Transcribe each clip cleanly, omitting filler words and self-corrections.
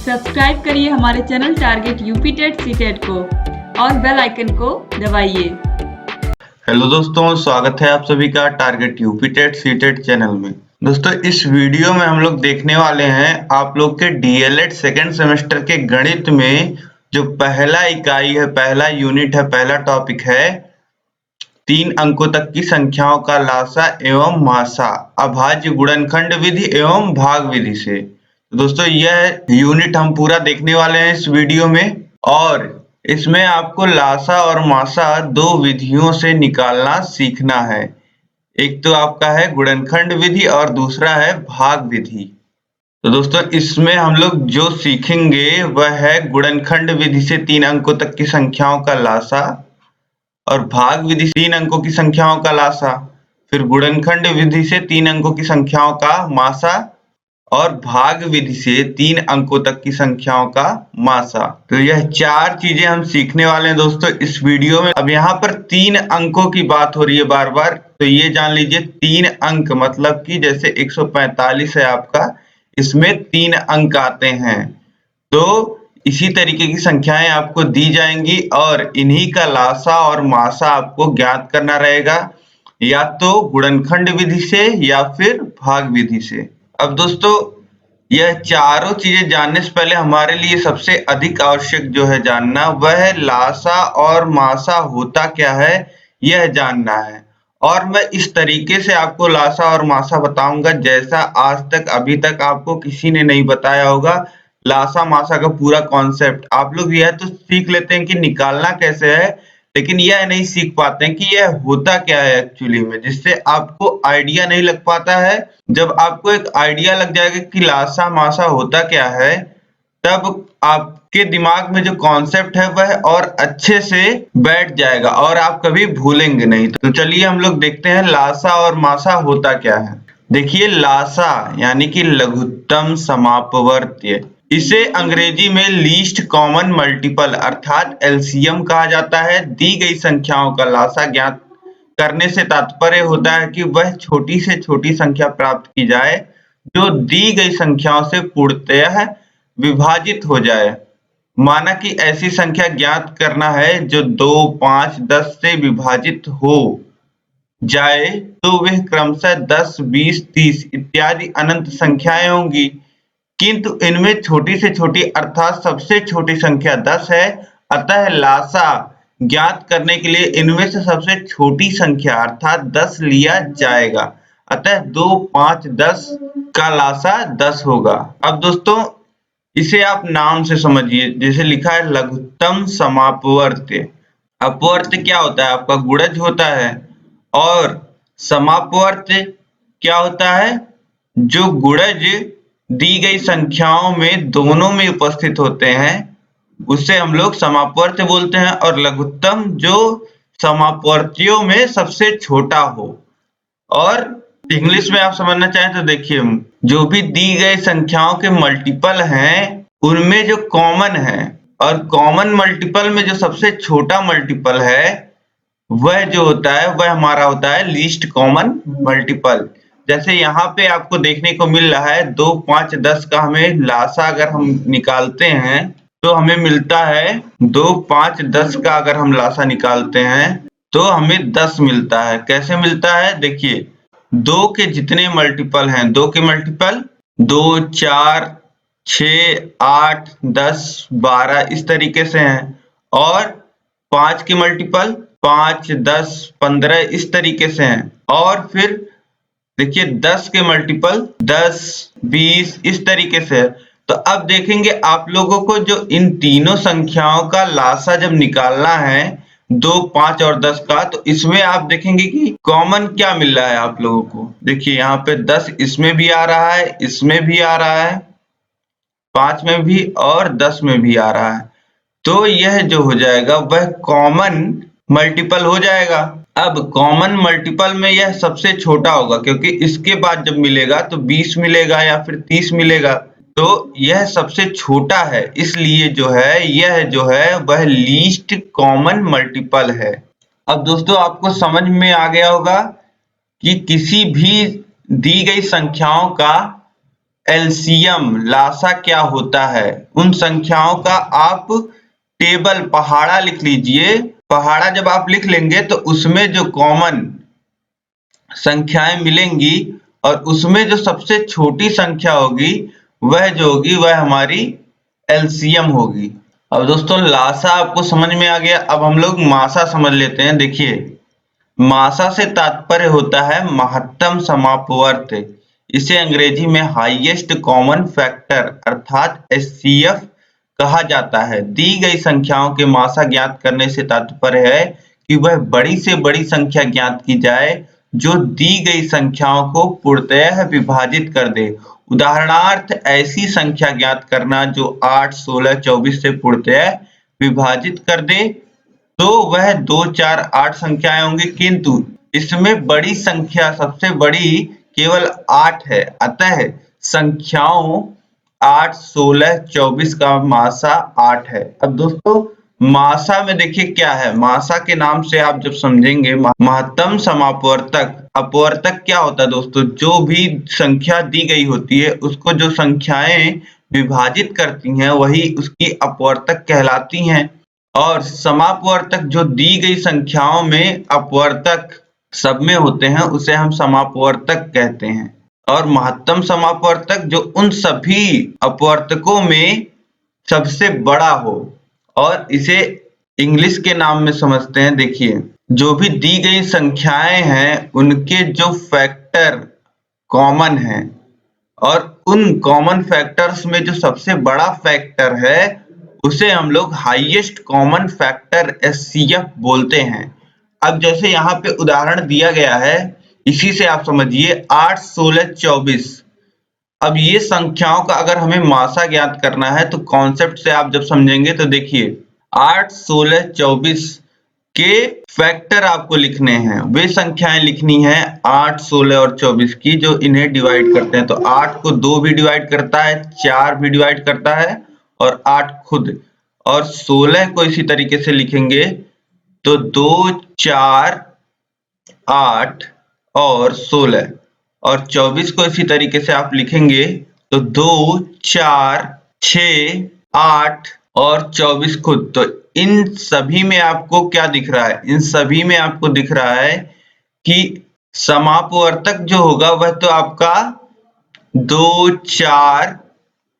Subscribe करिए हमारे channel target UP TET CTET को और बेल आइकन को दबाइए। हेलो दोस्तों, स्वागत है आप सभी का target UP TET CTET channel में। दोस्तों, इस वीडियो में हम लोग देखने वाले हैं आप लोग के डीएलएड सेकेंड सेमेस्टर के गणित में जो पहला इकाई है, पहला यूनिट है, पहला टॉपिक है 3 अंकों तक की संख्याओं का लासा एवं मासा अभाज्य गुणनखंड विधि एवं भाग विधि से। तो दोस्तों, यह यूनिट हम पूरा देखने वाले हैं इस वीडियो में और इसमें आपको लासा और मासा दो विधियों से निकालना सीखना है। एक तो आपका है गुणनखंड विधि और दूसरा है भाग विधि। तो दोस्तों, इसमें हम लोग जो सीखेंगे वह है गुणनखंड विधि से 3 अंकों तक की संख्याओं का लासा और भाग विधि से 3 अंकों की संख्याओं का लासा, फिर गुणनखंड विधि से 3 अंकों की संख्याओं का मासा और भाग विधि से 3 अंकों तक की संख्याओं का मासा। तो यह 4 चीजें हम सीखने वाले हैं दोस्तों इस वीडियो में। अब यहाँ पर 3 अंकों की बात हो रही है बार बार, तो ये जान लीजिए 3 अंक मतलब कि जैसे 145 है आपका, इसमें 3 अंक आते हैं। तो इसी तरीके की संख्याएं आपको दी जाएंगी और इन्हीं का लासा और मासा आपको ज्ञात करना रहेगा, या तो गुणनखंड विधि से या फिर भाग विधि से। अब दोस्तों, यह चारों चीजें जानने से पहले हमारे लिए सबसे अधिक आवश्यक जो है जानना, वह है लासा और मासा होता क्या है, यह जानना है। और मैं इस तरीके से आपको लासा और मासा बताऊंगा जैसा आज तक अभी तक आपको किसी ने नहीं बताया होगा। लासा मासा का पूरा कॉन्सेप्ट आप लोग यह तो सीख लेते हैं कि निकालना कैसे है, लेकिन यह नहीं सीख पाते हैं कि यह होता क्या है एक्चुअली में, जिससे आपको आइडिया नहीं लग पाता है। जब आपको एक आइडिया लग जाएगा कि लासा मासा होता क्या है, तब आपके दिमाग में जो कॉन्सेप्ट है वह और अच्छे से बैठ जाएगा और आप कभी भूलेंगे नहीं। तो चलिए हम लोग देखते हैं लासा और मासा होता क्या है। देखिए, लासा यानी कि लघुत्तम समापवर्त्य, इसे अंग्रेजी में लीस्ट कॉमन मल्टीपल अर्थात एलसीएम कहा जाता है। दी गई संख्याओं का लासा ज्ञात करने से तात्पर्य होता है कि वह छोटी से छोटी संख्या प्राप्त की जाए जो दी गई संख्याओं से पूर्णतः विभाजित हो जाए। माना कि ऐसी संख्या ज्ञात करना है जो 2, 5, 10 से विभाजित हो जाए तो वे क्रमशः 10, 20, 30 इत्यादि अनंत संख्याएं होंगी, किंतु इनमें छोटी से छोटी अर्थात सबसे छोटी संख्या 10 है। अतः लासा ज्ञात करने के लिए इनमें से सबसे छोटी संख्या अर्थात 10 लिया जाएगा। अतः 2, 5, 10 का लासा 10 होगा। अब दोस्तों, इसे आप नाम से समझिए, जैसे लिखा है लघुत्तम समापवर्त्य। अपवर्त्य क्या होता है? आपका गुणज होता है। और समापवर्त्य क्या होता है? जो गुणज दी गई संख्याओं में दोनों में उपस्थित होते हैं उसे हम लोग समापवर्त्य बोलते हैं। और लघुत्तम जो समापवर्त्यों में सबसे छोटा हो। और इंग्लिश में आप समझना चाहें तो देखिए, जो भी दी गई संख्याओं के मल्टीपल हैं उनमें जो कॉमन है, और कॉमन मल्टीपल में जो सबसे छोटा मल्टीपल है वह जो होता है वह हमारा होता है लीस्ट कॉमन मल्टीपल। जैसे यहाँ पे आपको देखने को मिल रहा है 2, 5, 10 का हमें लासा अगर हम निकालते हैं तो हमें मिलता है 2, 5, 10 का अगर हम लासा निकालते हैं तो हमें 10 मिलता है। कैसे मिलता है? देखिए, 2 के जितने मल्टीपल हैं, 2 के मल्टीपल 2, 4, 6, 8, 10, 12 इस तरीके से हैं। और 5 के मल्टीपल 5, 10, 15 इस तरीके से हैं। और फिर देखिए 10 के मल्टीपल 10, 20 इस तरीके से है। तो अब देखेंगे आप लोगों को जो इन तीनों संख्याओं का लासा जब निकालना है 2, 5 और 10 का, तो इसमें आप देखेंगे कि कॉमन क्या मिल रहा है आप लोगों को। देखिए यहाँ पे 10 इसमें भी आ रहा है, इसमें भी आ रहा है, 5 में भी और 10 में भी आ रहा है। तो यह जो हो जाएगा वह कॉमन मल्टीपल हो जाएगा। अब कॉमन मल्टीपल में यह सबसे छोटा होगा, क्योंकि इसके बाद जब मिलेगा तो 20 मिलेगा या फिर 30 मिलेगा, तो यह सबसे छोटा है। इसलिए जो है यह जो है वह लीस्ट कॉमन मल्टीपल है। अब दोस्तों, आपको समझ में आ गया होगा कि किसी भी दी गई संख्याओं का एलसीएम लासा क्या होता है, उन संख्याओं का आप टेबल पहाड़ा लिख लीजिए। पहाड़ा जब आप लिख लेंगे तो उसमें जो कॉमन संख्याएं मिलेंगी और उसमें जो सबसे छोटी संख्या होगी वह हमारी एलसीएम होगी। अब दोस्तों लासा आपको समझ में आ गया। अब हम लोग मासा समझ लेते हैं। देखिए, मासा से तात्पर्य होता है महत्तम समापवर्त। इसे अंग्रेजी में हाईएस्ट कॉमन फैक्टर अर्थात एचसीएफ कहा जाता है। दी गई संख्याओं के मासा ज्ञात करने से तात्पर्य है कि वह बड़ी से बड़ी संख्या ज्ञात की जाए जो दी गई संख्याओं को पूर्णतः विभाजित कर दे। उदाहरणार्थ ऐसी संख्या ज्ञात करना जो 8, 16, 24 से पूर्णतः विभाजित कर दे तो वह 2, 4, 8 संख्याएं होंगी, किंतु इसमें बड़ी संख्या सबसे बड़ी केवल 8 है। अतः संख्याओं 8, 16, 24 का मासा 8 है। अब दोस्तों मासा में देखिए क्या है, मासा के नाम से आप जब समझेंगे महत्तम समापवर्तक। अपवर्तक क्या होता है दोस्तों, जो भी संख्या दी गई होती है उसको जो संख्याएं विभाजित करती हैं वही उसकी अपवर्तक कहलाती हैं। और समापवर्तक जो दी गई संख्याओं में अपवर्तक सब में होते हैं उसे हम समापवर्तक कहते हैं। और महत्तम समापवर्तक जो उन सभी अपवर्तकों में सबसे बड़ा हो, और इसे इंग्लिश के नाम में समझते हैं। देखिए, जो भी दी गई संख्याएं हैं उनके जो फैक्टर कॉमन हैं और उन कॉमन फैक्टर्स में जो सबसे बड़ा फैक्टर है उसे हम लोग हाईएस्ट कॉमन फैक्टर एचसीएफ बोलते हैं। अब जैसे यहाँ पे उदाहरण दिया गया है, इसी से आप समझिए 8, 16, 24। अब ये संख्याओं का अगर हमें मासा ज्ञात करना है तो कॉन्सेप्ट से आप जब समझेंगे तो देखिए 8, 16, 24 के फैक्टर आपको लिखने हैं। वे संख्याएं लिखनी है 8, 16 और 24 की जो इन्हें डिवाइड करते हैं। तो 8 को 2 भी डिवाइड करता है, 4 भी डिवाइड करता है और 8 खुद। और 16 को इसी तरीके से लिखेंगे तो 2, 4, 8 और 16। और 24 को इसी तरीके से आप लिखेंगे तो 2, 4, 6, 8 और 24 खुद। तो इन सभी में आपको क्या दिख रहा है, इन सभी में आपको दिख रहा है कि समापवर्तक जो होगा वह तो आपका 2, 4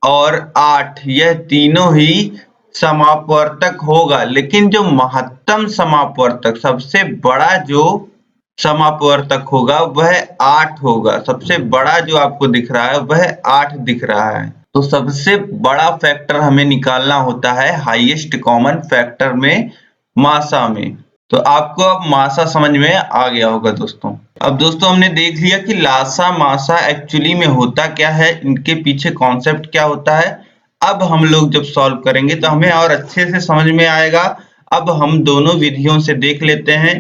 और 8 यह तीनों ही समापवर्तक होगा। लेकिन जो महत्तम समापवर्तक सबसे बड़ा जो समापवर्तक होगा वह 8 होगा। सबसे बड़ा जो आपको दिख रहा है वह 8 दिख रहा है। तो सबसे बड़ा फैक्टर हमें निकालना होता है हाईएस्ट कॉमन फैक्टर में, मासा में। तो आपको अब मासा समझ में आ गया होगा दोस्तों। अब दोस्तों हमने देख लिया कि लासा मासा एक्चुअली में होता क्या है, इनके पीछे कॉन्सेप्ट क्या होता है। अब हम लोग जब सॉल्व करेंगे तो हमें और अच्छे से समझ में आएगा। अब हम दोनों विधियों से देख लेते हैं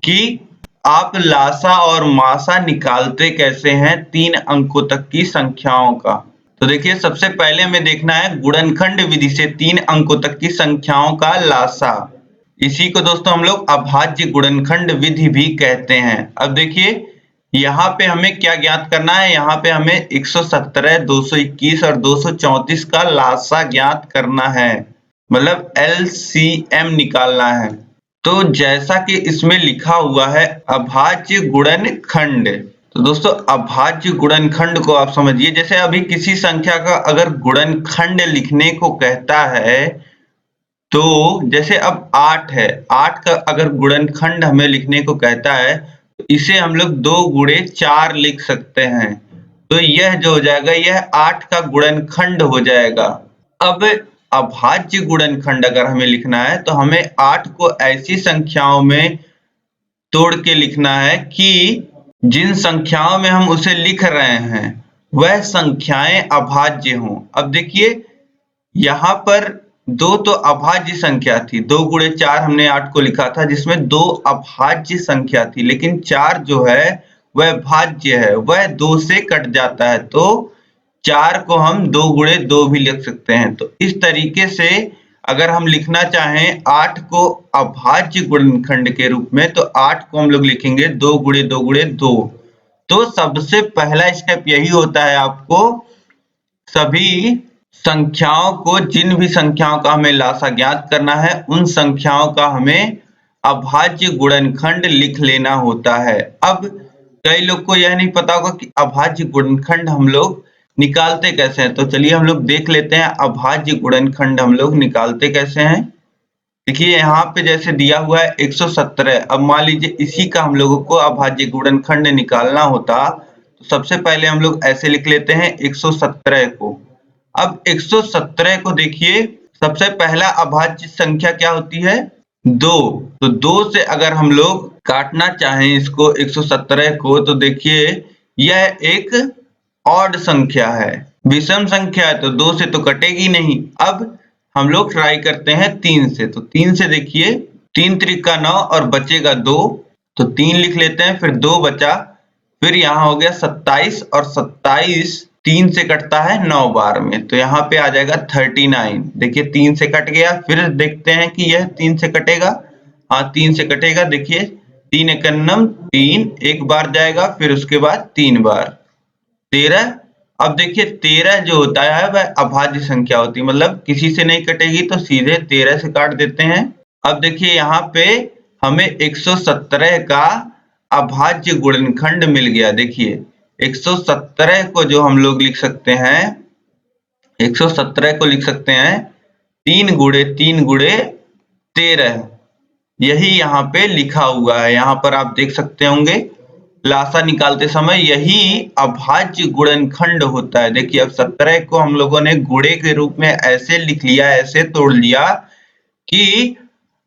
कि आप लासा और मासा निकालते कैसे हैं 3 अंकों तक की संख्याओं का। तो देखिए, सबसे पहले हमें देखना है गुणनखंड विधि से 3 अंकों तक की संख्याओं का लासा। इसी को दोस्तों हम लोग अभाज्य गुणनखंड विधि भी कहते हैं। अब देखिए यहाँ पे हमें क्या ज्ञात करना है, यहाँ पे हमें 117, 221 और 234 का लासा ज्ञात करना है, मतलब एलसीएम निकालना है। तो जैसा कि इसमें लिखा हुआ है अभाज्य गुणनखंड, तो दोस्तों अभाज्य गुणनखंड को आप समझिए। जैसे अभी किसी संख्या का अगर गुणनखंड लिखने को कहता है तो जैसे अब 8 है, 8 का अगर गुणनखंड हमें लिखने को कहता है तो इसे हम लोग 2 गुणे 4 लिख सकते हैं। तो यह जो हो जाएगा यह 8 का गुणनखंड हो जाएगा। अब अभाज्य गुणनखंड अगर हमें लिखना है तो हमें 8 को ऐसी संख्याओं में तोड़ के लिखना है कि जिन संख्याओं में हम उसे लिख रहे हैं वह संख्याएं अभाज्य हों। अब देखिए यहाँ पर 2 तो अभाज्य संख्या थी, 2 गुणे 4 हमने 8 को लिखा था जिसमें 2 अभाज्य संख्या थी, लेकिन 4 जो है वह भाज्य है, वह 2 से कट जाता है। तो 4 को हम 2 गुणे 2 भी लिख सकते हैं। तो इस तरीके से अगर हम लिखना चाहें 8 को अभाज्य गुणनखंड के रूप में तो 8 को हम लोग लिखेंगे 2 गुणे 2 गुणे 2। तो सबसे पहला स्टेप यही होता है आपको सभी संख्याओं को, जिन भी संख्याओं का हमें लासा ज्ञात करना है, उन संख्याओं का हमें अभाज्य गुणनखंड लिख लेना होता है। अब कई लोग को यह नहीं पता होगा कि अभाज्य गुणनखंड हम लोग निकालते कैसे हैं, तो चलिए हम लोग देख लेते हैं अभाज्य गुणनखंड हम लोग निकालते कैसे हैं। देखिए यहाँ पे जैसे दिया हुआ है 117। अब मान लीजिए इसी का हम लोगों को अभाज्य गुणनखंड निकालना होता, तो सबसे पहले हम लोग ऐसे लिख लेते हैं 117 को। अब 117 को देखिए, सबसे पहला अभाज्य संख्या क्या होती है? 2। तो 2 से अगर हम लोग काटना चाहें इसको 117 को, तो देखिए यह एक ऑड संख्या है, विषम संख्या है, तो 2 से तो कटेगी नहीं। अब हम लोग ट्राई करते हैं 3 से। तो 3 से देखिए 3 त्रिका 9 और बचेगा 2, तो 3 लिख लेते हैं, फिर 2 बचा, फिर यहाँ हो गया 27 और 27 3 से कटता है 9 बार में, तो यहाँ पे आ जाएगा 39। देखिए 3 से कट गया, फिर देखते हैं कि यह 3 से कटेगा। हाँ 3 से कटेगा, देखिए 3 एकन्नम 3 एक बार जाएगा, फिर उसके बाद 3 बार 13। अब देखिए 13 जो होता है वह अभाज्य संख्या होती है, मतलब किसी से नहीं कटेगी, तो सीधे 13 से काट देते हैं। अब देखिए यहाँ पे हमें 117 का अभाज्य गुणनखंड मिल गया। देखिए 117 को जो हम लोग लिख सकते हैं, 117 को लिख सकते हैं 3 गुणे 3 गुणे 13, यही यहाँ पे लिखा हुआ है। यहाँ पर आप देख सकते होंगे लासा निकालते समय यही अभाज्य गुणनखंड होता है। देखिए अब 17 को हम लोगों ने गुणे के रूप में ऐसे लिख लिया, ऐसे तोड़ लिया कि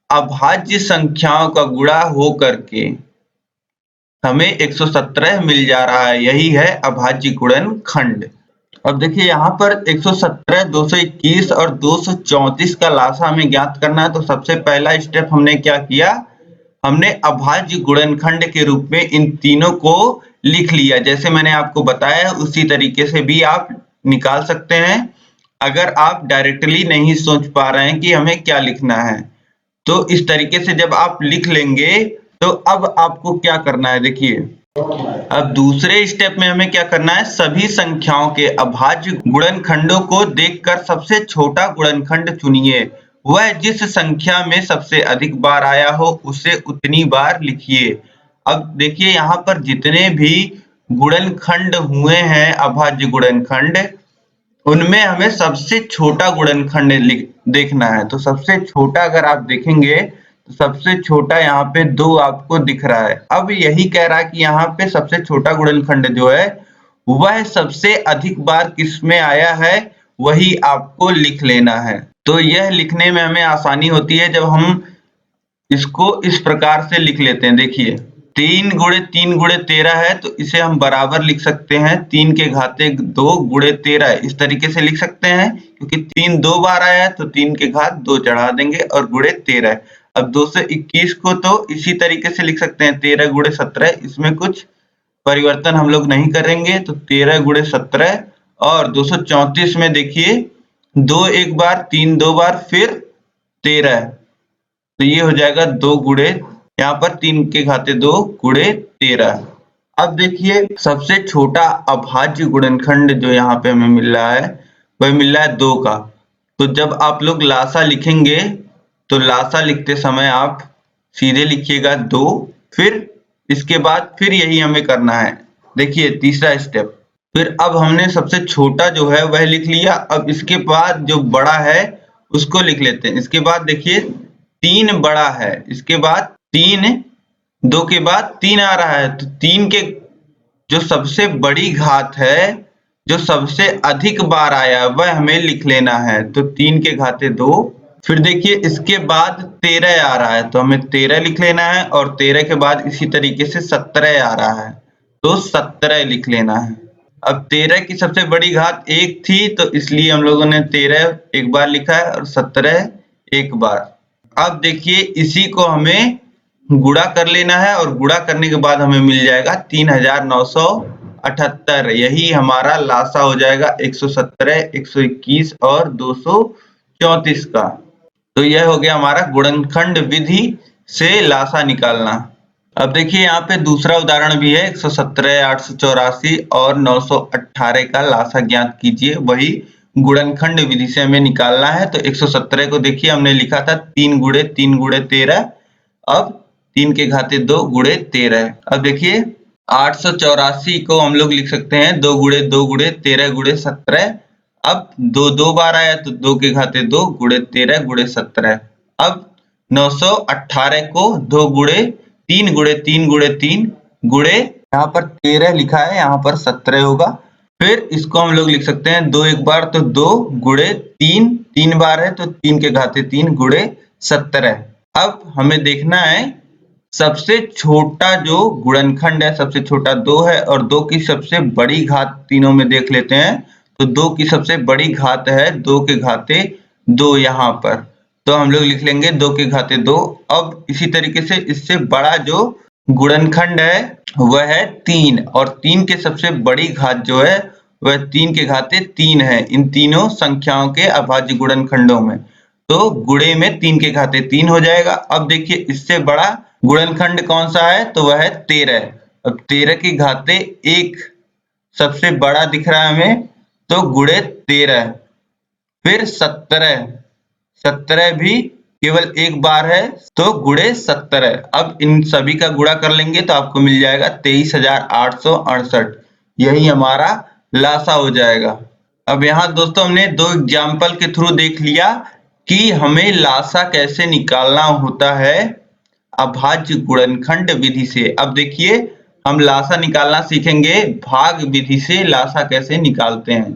अभाज्य संख्याओं का गुणा हो करके हमें 117 मिल जा रहा है, यही है अभाज्य गुणनखंड। अब देखिए यहाँ पर 117, 221 और 234 का लासा हमें ज्ञात करना है। तो सबसे पहला स्टेप हमने क्या किया, हमने अभाज्य गुणनखंड के रूप में इन तीनों को लिख लिया। जैसे मैंने आपको बताया उसी तरीके से भी आप निकाल सकते हैं, अगर आप डायरेक्टली नहीं सोच पा रहे हैं कि हमें क्या लिखना है। तो इस तरीके से जब आप लिख लेंगे, तो अब आपको क्या करना है, देखिए अब दूसरे स्टेप में हमें क्या करना है, सभी संख्याओं के अभाज्य गुणनखंडों को देखकर सबसे छोटा गुणनखंड चुनिए, वह जिस संख्या में सबसे अधिक बार आया हो उसे उतनी बार लिखिए। अब देखिए यहाँ पर जितने भी गुणनखंड हुए हैं अभाज्य गुणनखंड, उनमें हमें सबसे छोटा गुणनखंड देखना है। तो सबसे छोटा अगर आप देखेंगे तो सबसे छोटा यहाँ पे 2 आपको दिख रहा है। अब यही कह रहा है कि यहाँ पे सबसे छोटा गुणनखंड जो है वह सबसे अधिक बार किसमें आया है, वही आपको लिख लेना है। तो यह लिखने में हमें आसानी होती है जब हम इसको इस प्रकार से लिख लेते हैं। देखिए 3 गुणे 3 गुणे 13 है, तो इसे हम बराबर लिख सकते हैं 3 के घाते 2 गुणे 13, इस तरीके से लिख सकते हैं, क्योंकि 3 2 बार आया है तो 3 के घात 2 चढ़ा देंगे और गुणे 13। अब 221 को तो इसी तरीके से लिख सकते हैं 13 गुणे 17, इसमें कुछ परिवर्तन हम लोग नहीं करेंगे, तो 13 गुणे 17। और 234 में देखिए 2 एक बार, 3 2 बार, फिर 13, तो ये हो जाएगा 2 गुणे, यहाँ पर 3 के घाते 2 गुणे 13। अब देखिए सबसे छोटा अभाज्य गुणनखंड जो यहाँ पे हमें मिल रहा है वह मिल रहा है 2 का। तो जब आप लोग लासा लिखेंगे तो लासा लिखते समय आप सीधे लिखिएगा 2, फिर इसके बाद फिर यही हमें करना है। देखिए तीसरा स्टेप, फिर अब हमने सबसे छोटा जो है वह लिख लिया। अब इसके बाद जो बड़ा है उसको लिख लेते हैं। इसके बाद देखिए 3 बड़ा है, इसके बाद 3, 2 के बाद 3 आ रहा है, तो 3 के जो सबसे बड़ी घात है, जो सबसे अधिक बार आया वह हमें लिख लेना है, तो 3 के घाते 2। फिर देखिए इसके बाद 13 आ रहा है, तो हमें 13 लिख लेना है, और 13 के बाद इसी तरीके से 17 आ रहा है, तो 17 लिख लेना है। अब 13 की सबसे बड़ी घात 1 थी, तो इसलिए हम लोगों ने 13 एक बार लिखा है और 17 एक बार। अब देखिए इसी को हमें गुणा कर लेना है, और गुणा करने के बाद हमें मिल जाएगा 3978, यही हमारा लासा हो जाएगा 117, 121 और 234 का। तो यह हो गया हमारा गुणनखंड विधि से लासा निकालना। अब देखिए यहाँ पे दूसरा उदाहरण भी है 117, 884 और 918 का लासा ज्ञात कीजिए। वही गुणनखंड विधि से हमें निकालना है। तो 117 को देखिए हमने लिखा था 3 गुणे 3 गुणे 13, अब 3 के घाते 2 गुणे 13। अब देखिए 884 को हम लोग लिख सकते हैं 2 गुणे 2 गुणे 13 गुणे 17। अब 2 दो बार आया तो 2 के घाते 2 गुणे 13 गुणे 17। अब 918 को 2 गुणे 3 गुणे 3 गुणे 3 गुणे यहाँ पर 13 लिखा है, यहाँ पर 17 होगा। फिर इसको हम लोग लिख सकते हैं 2 एक बार तो 2 गुणे 3 3 बार है तो 3 के घाते 3 गुणे 17। अब हमें देखना है सबसे छोटा जो गुणनखंड है, सबसे छोटा 2 है और 2 की सबसे बड़ी घात तीनों में देख लेते हैं। तो 2 की सबसे बड़ी घात है 2 के घाते 2 यहाँ पर, तो हम लोग लिख लेंगे 2 के घाते 2। अब इसी तरीके से इससे बड़ा जो गुणनखंड है वह है 3 और 3 के सबसे बड़ी घात जो है वह 3 के घाते 3 है इन तीनों संख्याओं के अभाज्य गुणनखंडों में। तो गुणे में 3 के घाते 3 हो जाएगा। अब देखिए इससे बड़ा गुणनखंड कौन सा है, तो वह है 13। अब 13 की घाते 1 सबसे बड़ा दिख रहा है हमें, तो गुणे 13। फिर 17 भी केवल एक बार है तो गुणे 17। अब इन सभी का गुणा कर लेंगे तो आपको मिल जाएगा 23,868। यही हमारा लासा हो जाएगा। अब यहाँ दोस्तों हमने 2 एग्जाम्पल के थ्रू देख लिया कि हमें लासा कैसे निकालना होता है अभाज्य गुणनखंड विधि से। अब देखिए हम लासा निकालना सीखेंगे भाग विधि से। लासा कैसे निकालते हैं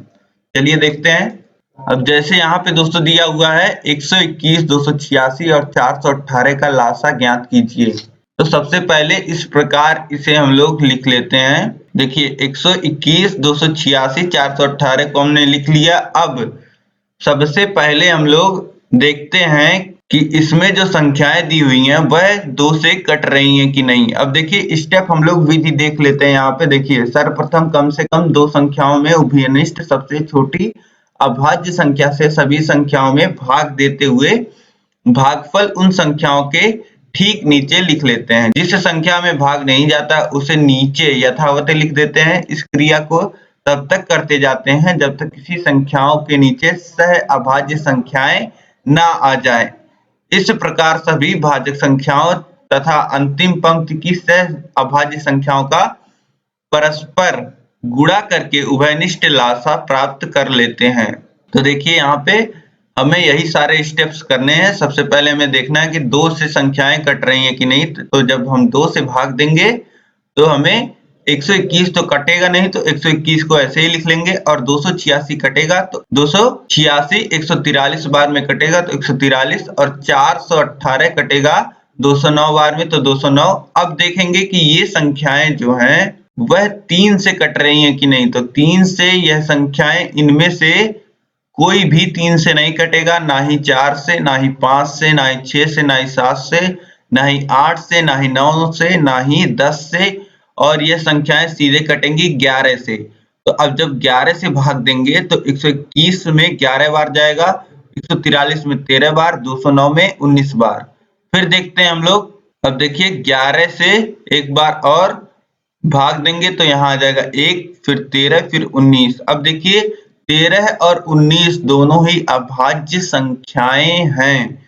चलिए देखते हैं। अब जैसे यहाँ पे दोस्तों दिया हुआ है 121, 286 और 418 का लासा ज्ञात कीजिए। तो सबसे पहले इस प्रकार इसे हम लोग लिख लेते हैं। देखिए 121, 286, 418 को हमने लिख लिया। अब सबसे पहले हम लोग देखते हैं कि इसमें जो संख्याएं दी हुई हैं वह 2 से कट रही हैं कि नहीं। अब देखिए स्टेप हम लोग विधि देख लेते हैं। यहाँ पे देखिए सर्वप्रथम कम से कम 2 संख्याओं में उभयनिष्ठ सबसे छोटी अभाज्य संख्या से सभी संख्याओं में भाग देते हुए भागफल उन संख्याओं के ठीक नीचे लिख लेते हैं। जिस संख्या में भाग नहीं जाता उसे नीचे यथावत लिख देते हैं। इस क्रिया को तब तक करते जाते हैं जब तक किसी संख्याओं के नीचे सह अभाज्य संख्याएं ना आ जाए। इस प्रकार सभी भाजक संख्याओं तथा अंतिम पंक्ति की सह अभाज्य संख्याओं का परस्पर गुणा करके उभयनिष्ठ लासा प्राप्त कर लेते हैं। तो देखिए यहाँ पे हमें यही सारे स्टेप्स करने हैं। सबसे पहले हमें देखना है कि 2 से संख्याएं कट रही हैं कि नहीं। तो जब हम 2 से भाग देंगे तो हमें 121 तो कटेगा नहीं, तो 121 को ऐसे ही लिख लेंगे। और 286 कटेगा तो 286 143 बार में कटेगा तो 143, और 418 कटेगा 209 बार में तो 209। अब देखेंगे कि ये संख्याएं जो हैं वह 3 से कट रही हैं कि नहीं। तो 3 से यह संख्याएं, इनमें से कोई भी 3 से नहीं कटेगा, ना ही 4 से, ना ही 5 से, ना ही 6 से, ना ही 7 से, ना ही 8 से, ना ही 9 से, ना ही 10 से, और ये संख्याएं सीधे कटेंगी 11 से। तो अब जब 11 से भाग देंगे तो 121 में 11 बार जाएगा, 143 में 13 बार, 209 में 19 बार। फिर देखते हैं हम लोग। अब देखिए 11 से एक बार और भाग देंगे तो यहाँ आ जाएगा 1, फिर 13, फिर 19। अब देखिए 13 और 19 दोनों ही अभाज्य संख्याएं हैं।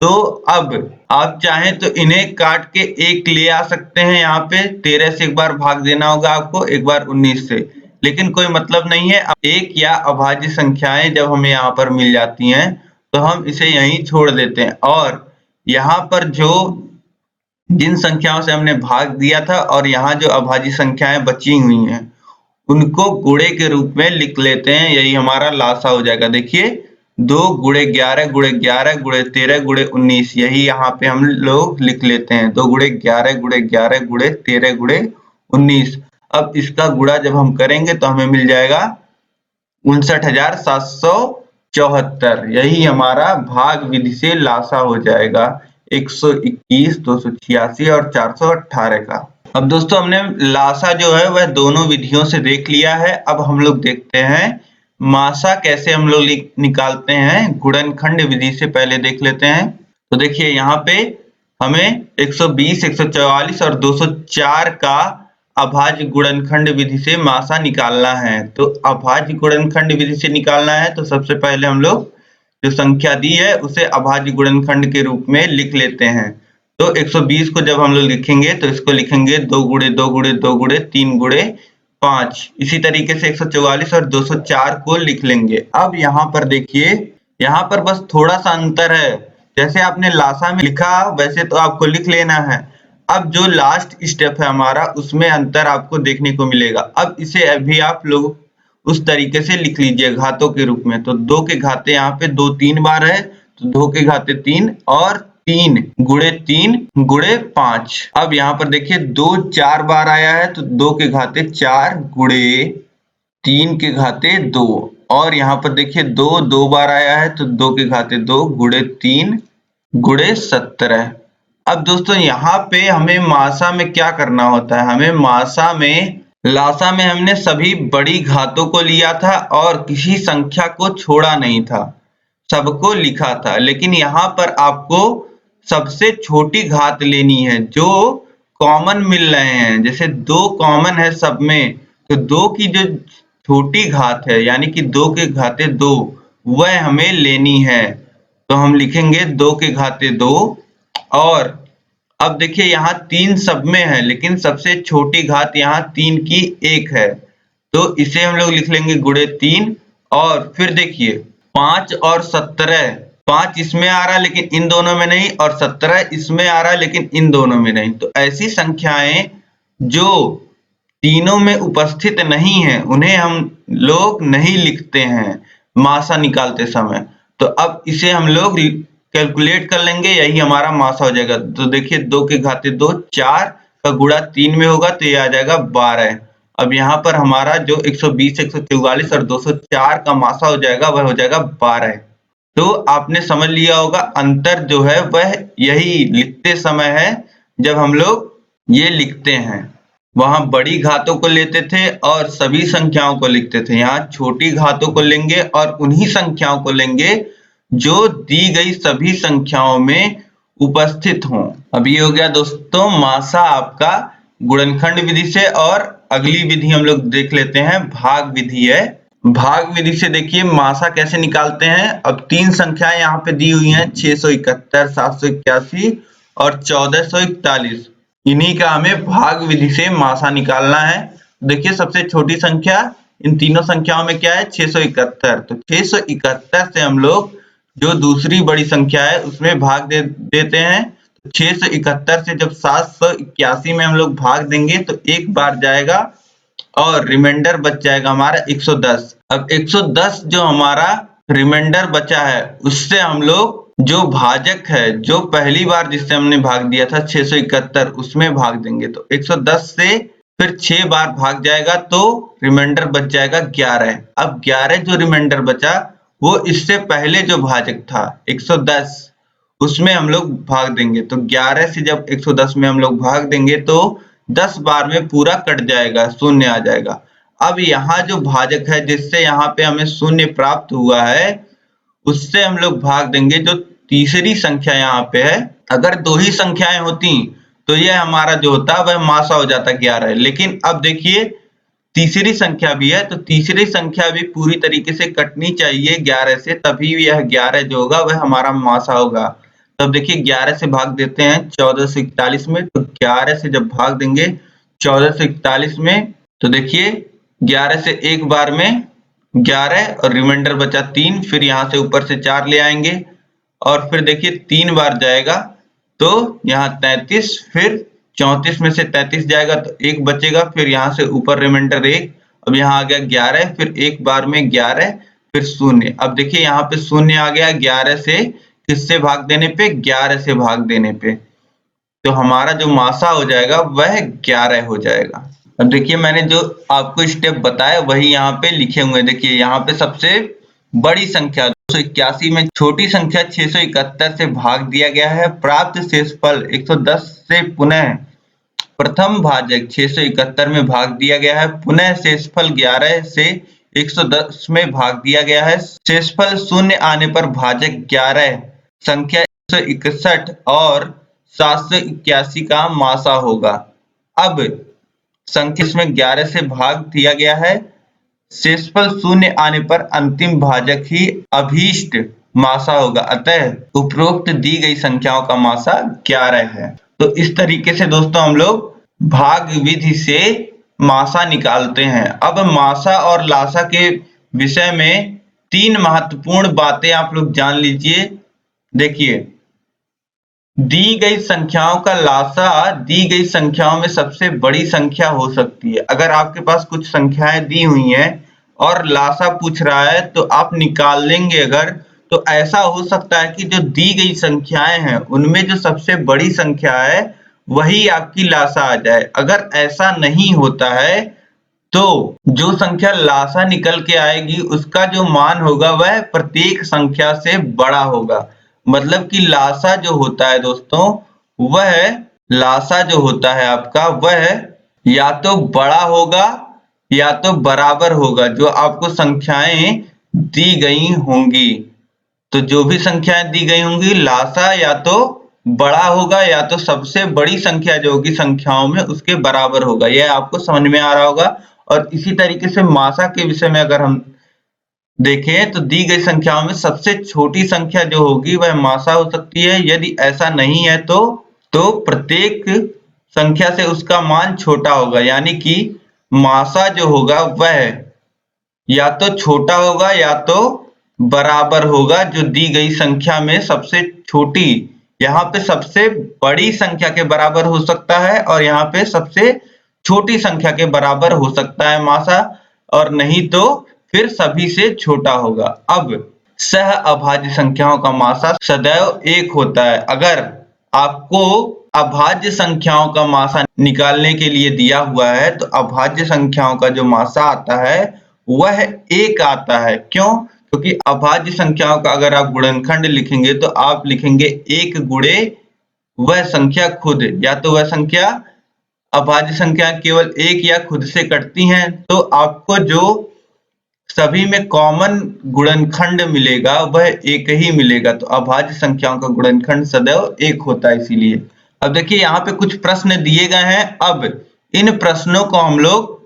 तो अब आप चाहें तो इन्हें काट के 1 ले आ सकते हैं। यहाँ पे 13 से एक बार भाग देना होगा आपको, एक बार 19 से, लेकिन कोई मतलब नहीं है। 1 या अभाज्य संख्याएं जब हमें यहाँ पर मिल जाती हैं तो हम इसे यहीं छोड़ देते हैं, और यहाँ पर जो जिन संख्याओं से हमने भाग दिया था और यहाँ जो अभाज्य संख्याएं बची हुई हैं उनको गुणे के रूप में लिख लेते हैं। यही हमारा लासा हो जाएगा। देखिए 2 गुणे 11 गुणे 11 गुणे 13 गुणे 19, यही यहाँ पे हम लोग लिख लेते हैं। 2 गुणे 11 गुणे 11 गुणे 13 गुणे 19। अब इसका गुणा जब हम करेंगे तो हमें मिल जाएगा 59,774। यही हमारा भाग विधि से लासा हो जाएगा 121, 286 और 418 का। अब दोस्तों हमने लासा जो है वह दोनों विधियों से देख लिया है। अब हम लोग देखते हैं मासा कैसे हम लोग निकालते हैं। गुणनखंड विधि से पहले देख लेते हैं। तो देखिए यहाँ पे हमें 120, 144 और 204 का अभाज्य गुणनखंड विधि से मासा निकालना है। तो अभाज्य गुणनखंड विधि से निकालना है तो सबसे पहले हम लोग जो संख्या दी है उसे अभाज्य गुणनखंड के रूप में लिख लेते हैं। तो 120 को जब हम लोग लिखेंगे तो इसको लिखेंगे 2 गुणे 2 गुणे 2 गुणे 3 गुणे 5। इसी तरीके से 144 और 204 को लिख लेंगे। अब यहाँ पर देखिए, यहाँ पर बस थोड़ा सा अंतर है। जैसे आपने लासा में लिखा वैसे तो आपको लिख लेना है। अब जो लास्ट स्टेप है हमारा उसमें अंतर आपको देखने को मिलेगा। अब इसे अभी आप लोग उस तरीके से लिख लीजिए घातों के रूप में। तो 2 के घाते यहाँ पे 2 3 बार है तो 2 के घाते 3 और 3 गुणे 3 गुणे 5। अब यहाँ पर देखिए 2 4 बार आया है तो 2 के घाते 4 गुणे 3 के घाते 2 और यहाँ पर देखिए 2 2 बार आया है तो 2 के घाते 2 गुणे 3 गुणे 17। अब दोस्तों यहाँ पे हमें मासा में क्या करना होता है, हमें मासा में लासा में हमने सभी बड़ी घातों को लिया था और किसी संख्या को छोड़ा नहीं था, सबको लिखा था। लेकिन यहाँ पर आपको सबसे छोटी घात लेनी है जो कॉमन मिल रहे हैं। जैसे 2 कॉमन है सब में तो 2 की जो छोटी घात है यानी कि 2 के घाते 2 वह हमें लेनी है। तो हम लिखेंगे 2 के घाते 2 और अब देखिए यहाँ 3 सब में है लेकिन सबसे छोटी घात यहाँ 3 की 1 है तो इसे हम लोग लिख लेंगे गुणे 3। और फिर देखिए 5 और 17, 5 इसमें आ रहा है लेकिन इन दोनों में नहीं और 17 इसमें आ रहा है लेकिन इन दोनों में नहीं। तो ऐसी संख्याएं जो तीनों में उपस्थित नहीं है उन्हें हम लोग नहीं लिखते हैं मासा निकालते समय। तो अब इसे हम लोग कैलकुलेट कर लेंगे, यही हमारा मासा हो जाएगा। तो देखिए 2 के घाते 2 4 का गुणा 3 में होगा तो ये आ जाएगा 12। अब यहाँ पर हमारा जो 120, 144 और 204 का मासा हो जाएगा वह हो जाएगा 12। तो आपने समझ लिया होगा अंतर जो है वह यही लिखते समय है। जब हम लोग ये लिखते हैं वहां बड़ी घातों को लेते थे और सभी संख्याओं को लिखते थे, यहाँ छोटी घातों को लेंगे और उन्हीं संख्याओं को लेंगे जो दी गई सभी संख्याओं में उपस्थित हों। अब ये हो गया दोस्तों मासा आपका गुणनखंड विधि से। और अगली विधि हम लोग देख लेते हैं, भाग विधि है। भाग विधि से देखिए मासा कैसे निकालते हैं। अब 3 संख्याएं यहाँ पे दी हुई हैं 671, 781 और 1441। इन्हीं का हमें भाग विधि से मासा निकालना है। देखिए सबसे छोटी संख्या इन तीनों संख्याओं में क्या है 671। तो 671 से हम लोग जो दूसरी बड़ी संख्या है उसमें भाग देते हैं। तो 671 से जब 781 में हम लोग भाग देंगे तो एक बार जाएगा और रिमाइंडर बच जाएगा हमारा 110। अब 110 जो हमारा रिमाइंडर बचा है उससे हम लोग जो भाजक है जो पहली बार जिससे हमने भाग दिया था 671 उसमें भाग देंगे। तो 110 से फिर 6 बार भाग जाएगा तो रिमाइंडर बच जाएगा 11। अब 11 जो रिमाइंडर बचा वो इससे पहले जो भाजक था 110 उसमें हम लोग भाग देंगे। तो 11 से जब 110 में हम लोग भाग देंगे तो 10 बार में पूरा कट जाएगा, शून्य आ जाएगा। अब यहाँ जो भाजक है जिससे यहाँ पे हमें शून्य प्राप्त हुआ है उससे हम लोग भाग देंगे जो तीसरी संख्या यहाँ पे है। अगर 2 ही संख्याएं होती तो यह हमारा जो होता वह मासा हो जाता 11। लेकिन अब देखिए तीसरी संख्या भी है तो तीसरी संख्या भी पूरी तरीके से कटनी चाहिए 11 से, तभी यह 11 जो होगा वह हमारा मासा होगा। तब देखिए 11 से भाग देते हैं 1441 में। तो 11 से जब भाग देंगे 1441 में तो देखिए 11 से एक बार में 11 और रिमाइंडर बचा 3, फिर यहाँ से ऊपर से 4 ले आएंगे और फिर देखिए 3 बार जाएगा तो यहाँ 33, फिर 34 में से 33 जाएगा तो 1 बचेगा, फिर यहाँ से ऊपर रिमाइंडर 1। अब यहाँ आ गया 11, फिर एक बार में 11 फिर 0। अब देखिए यहाँ पे 0 आ गया 11 से किससे भाग देने पे 11 से भाग देने पे। तो हमारा जो मासा हो जाएगा वह 11 हो जाएगा। अब देखिए मैंने जो आपको स्टेप बताया वही यहाँ पे लिखे हुए हैं। देखिए यहाँ पे सबसे बड़ी संख्या 281 में छोटी संख्या 671 से भाग दिया गया है। प्राप्त शेषफल 110 से पुनः प्रथम भाजक 671 में भाग दिया गया है। पुनः शेषफल 11 से 110 में भाग दिया गया है। शेषफल 0 आने पर भाजक 11 संख्या 161 और 781 का मासा होगा। अब संख्या इसमें 11 से भाग दिया गया है। शेषफल शून्य आने पर अंतिम भाजक ही अभीष्ट मासा होगा। अतः उपरोक्त दी गई संख्याओं का मासा 11 है। तो इस तरीके से दोस्तों हम लोग भाग विधि से मासा निकालते हैं। अब मासा और लासा के विषय में 3 महत्वपूर्ण बातें आप लोग जान लीजिए। देखिए, दी गई संख्याओं का लासा दी गई संख्याओं में सबसे बड़ी संख्या हो सकती है। अगर आपके पास कुछ संख्याएं दी हुई हैं और लासा पूछ रहा है तो आप निकाल लेंगे अगर, तो ऐसा हो सकता है कि जो दी गई संख्याएं हैं उनमें जो सबसे बड़ी संख्या है वही आपकी लासा आ जाए। अगर ऐसा नहीं होता है तो जो संख्या लासा निकल के आएगी उसका जो मान होगा वह प्रत्येक संख्या से बड़ा होगा। मतलब कि लासा जो होता है दोस्तों, वह लासा जो होता है आपका वह या तो बड़ा होगा या तो बराबर होगा जो आपको संख्याएं दी गई होंगी। तो जो भी संख्याएं दी गई होंगी लासा या तो बड़ा होगा या तो सबसे बड़ी संख्या जो होगी संख्याओं में उसके बराबर होगा। यह आपको समझ में आ रहा होगा। और इसी तरीके से मासा के विषय में अगर हम देखें तो दी गई संख्याओं में सबसे छोटी संख्या जो होगी वह मासा हो सकती है। यदि ऐसा नहीं है तो प्रत्येक संख्या से उसका मान छोटा होगा, यानी कि मासा जो होगा वह या तो छोटा होगा या तो बराबर होगा जो दी गई संख्या में सबसे छोटी। यहाँ पे सबसे बड़ी संख्या के बराबर हो सकता है और यहाँ पे सबसे छोटी संख्या के बराबर हो सकता है मासा, और नहीं तो फिर सभी से छोटा होगा। अब सह अभाज्य संख्याओं का मासा सदैव 1 होता है। अगर आपको अभाज्य संख्याओं का मासा निकालने के लिए दिया हुआ है तो अभाज्य संख्याओं का जो मासा आता है वह 1 आता है। क्यों? क्योंकि अभाज्य संख्याओं का अगर आप गुणनखंड लिखेंगे तो आप लिखेंगे 1 गुणे वह संख्या खुद, या तो वह संख्या अभाज्य संख्या केवल 1 या खुद से कटती हैं तो आपको जो सभी में कॉमन गुणनखंड मिलेगा वह 1 ही मिलेगा। तो अभाज्य संख्याओं का गुणनखंड सदैव 1 होता है। इसीलिए अब देखिए यहाँ पे कुछ प्रश्न दिए गए हैं। अब इन प्रश्नों को हम लोग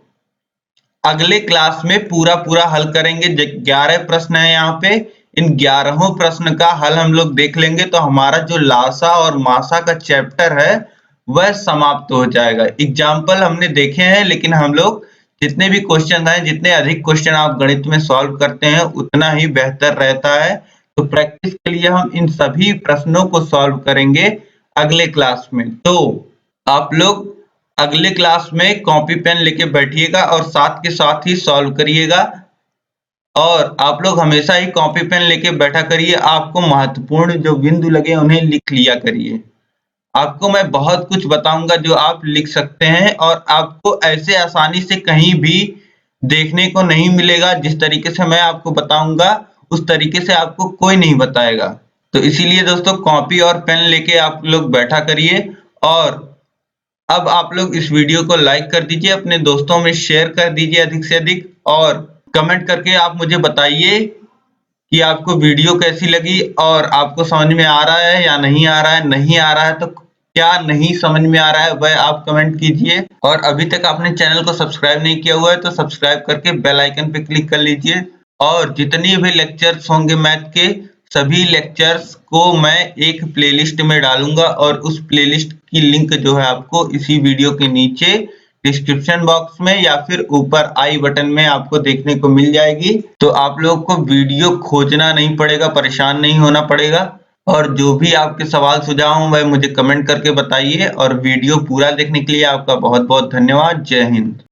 अगले क्लास में पूरा हल करेंगे। 11 प्रश्न है यहाँ पे। इन 11 प्रश्न का हल हम लोग देख लेंगे तो हमारा जो लासा और मासा का चैप्टर है वह समाप्त हो जाएगा। एग्जाम्पल हमने देखे हैं, लेकिन हम लोग जितने भी क्वेश्चन आए, जितने अधिक क्वेश्चन आप गणित में सॉल्व करते हैं उतना ही बेहतर रहता है। तो प्रैक्टिस के लिए हम इन सभी प्रश्नों को सॉल्व करेंगे अगले क्लास में। तो आप लोग अगले क्लास में कॉपी पेन लेके बैठिएगा और साथ के साथ ही सॉल्व करिएगा। और आप लोग हमेशा ही कॉपी पेन लेके बैठा करिए। आपको महत्वपूर्ण जो बिंदु लगे उन्हें लिख लिया करिए। आपको मैं बहुत कुछ बताऊंगा जो आप लिख सकते हैं और आपको ऐसे आसानी से कहीं भी देखने को नहीं मिलेगा। जिस तरीके से मैं आपको बताऊंगा उस तरीके से आपको कोई नहीं बताएगा। तो इसीलिए दोस्तों कॉपी और पेन लेके आप लोग बैठा करिए। और अब आप लोग इस वीडियो को लाइक कर दीजिए, अपने दोस्तों में शेयर कर दीजिए अधिक से अधिक, और कमेंट करके आप मुझे बताइए कि आपको वीडियो कैसी लगी और आपको समझ में आ रहा है या नहीं आ रहा है। नहीं आ रहा है तो क्या नहीं समझ में आ रहा है वह आप कमेंट कीजिए। और अभी तक आपने चैनल को सब्सक्राइब नहीं किया हुआ है तो सब्सक्राइब करके बेल आइकन पे क्लिक कर लीजिए। और जितनी भी लेक्चर्स होंगे मैथ के सभी लेक्चर्स को मैं एक प्लेलिस्ट में डालूंगा और उस प्लेलिस्ट की लिंक जो है आपको इसी वीडियो के नीचे डिस्क्रिप्शन बॉक्स में या फिर ऊपर आई बटन में आपको देखने को मिल जाएगी। तो आप लोगों को वीडियो खोजना नहीं पड़ेगा, परेशान नहीं होना पड़ेगा। और जो भी आपके सवाल सुझाव वह मुझे कमेंट करके बताइए। और वीडियो पूरा देखने के लिए आपका बहुत बहुत धन्यवाद। जय हिंद।